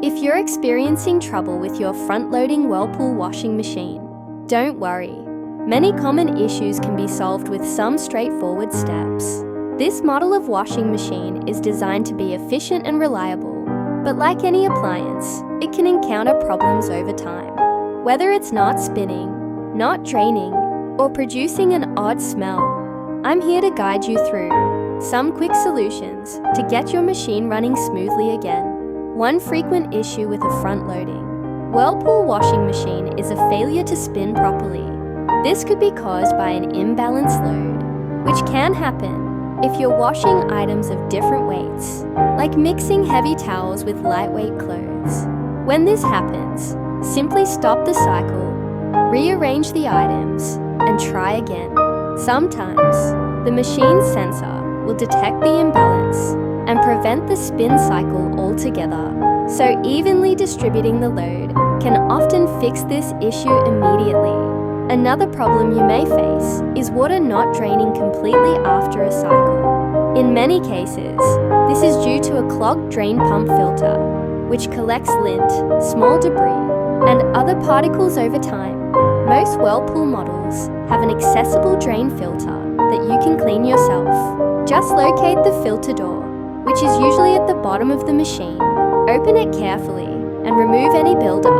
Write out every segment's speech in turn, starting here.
If you're experiencing trouble with your front-loading Whirlpool washing machine, don't worry. Many common issues can be solved with some straightforward steps. This model of washing machine is designed to be efficient and reliable, but like any appliance, it can encounter problems over time. Whether it's not spinning, not draining, or producing an odd smell, I'm here to guide you through some quick solutions to get your machine running smoothly again. One frequent issue with a front-loading Whirlpool washing machine is a failure to spin properly. This could be caused by an imbalanced load, which can happen if you're washing items of different weights, like mixing heavy towels with lightweight clothes. When this happens, simply stop the cycle, rearrange the items, and try again. Sometimes, the machine's sensor will detect the imbalance and prevent the spin cycle altogether, so evenly distributing the load can often fix this issue immediately. Another problem you may face is water not draining completely after a cycle. In many cases, this is due to a clogged drain pump filter, which collects lint, small debris, and other particles over time. Most Whirlpool models have an accessible drain filter that you can clean yourself. Just locate the filter door, which is usually at the bottom of the machine. Open it carefully and remove any buildup.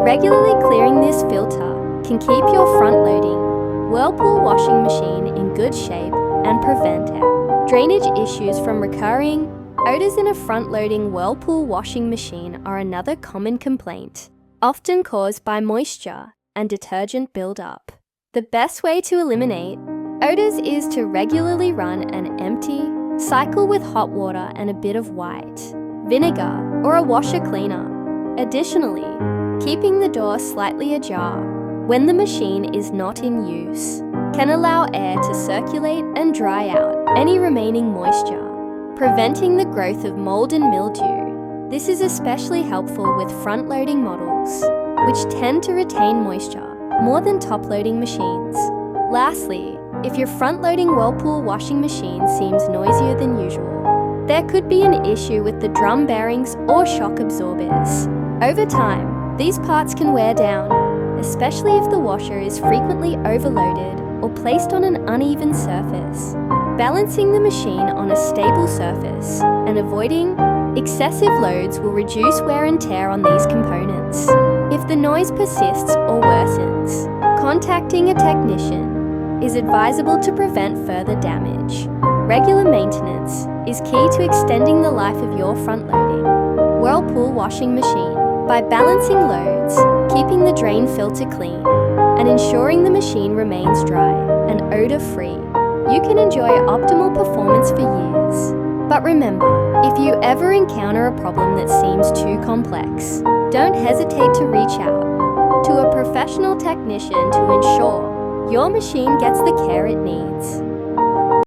Regularly clearing this filter can keep your front-loading Whirlpool washing machine in good shape and prevent drainage issues from recurring. Odors in a front-loading Whirlpool washing machine are another common complaint, often caused by moisture and detergent buildup. The best way to eliminate odors is to regularly run an empty cycle with hot water and a bit of white vinegar or a washer cleaner. Additionally, keeping the door slightly ajar when the machine is not in use can allow air to circulate and dry out any remaining moisture, preventing the growth of mold and mildew. This is especially helpful with front-loading models, which tend to retain moisture more than top-loading machines. Lastly, if your front-loading Whirlpool washing machine seems noisier than usual, there could be an issue with the drum bearings or shock absorbers. Over time, these parts can wear down, especially if the washer is frequently overloaded or placed on an uneven surface. Balancing the machine on a stable surface and avoiding excessive loads will reduce wear and tear on these components. If the noise persists or worsens, contacting a technician is advisable to prevent further damage. Regular maintenance is key to extending the life of your front-loading Whirlpool washing machine. By balancing loads, keeping the drain filter clean, and ensuring the machine remains dry and odor-free, you can enjoy optimal performance for years. But remember, if you ever encounter a problem that seems too complex, don't hesitate to reach out to a professional technician to ensure your machine gets the care it needs.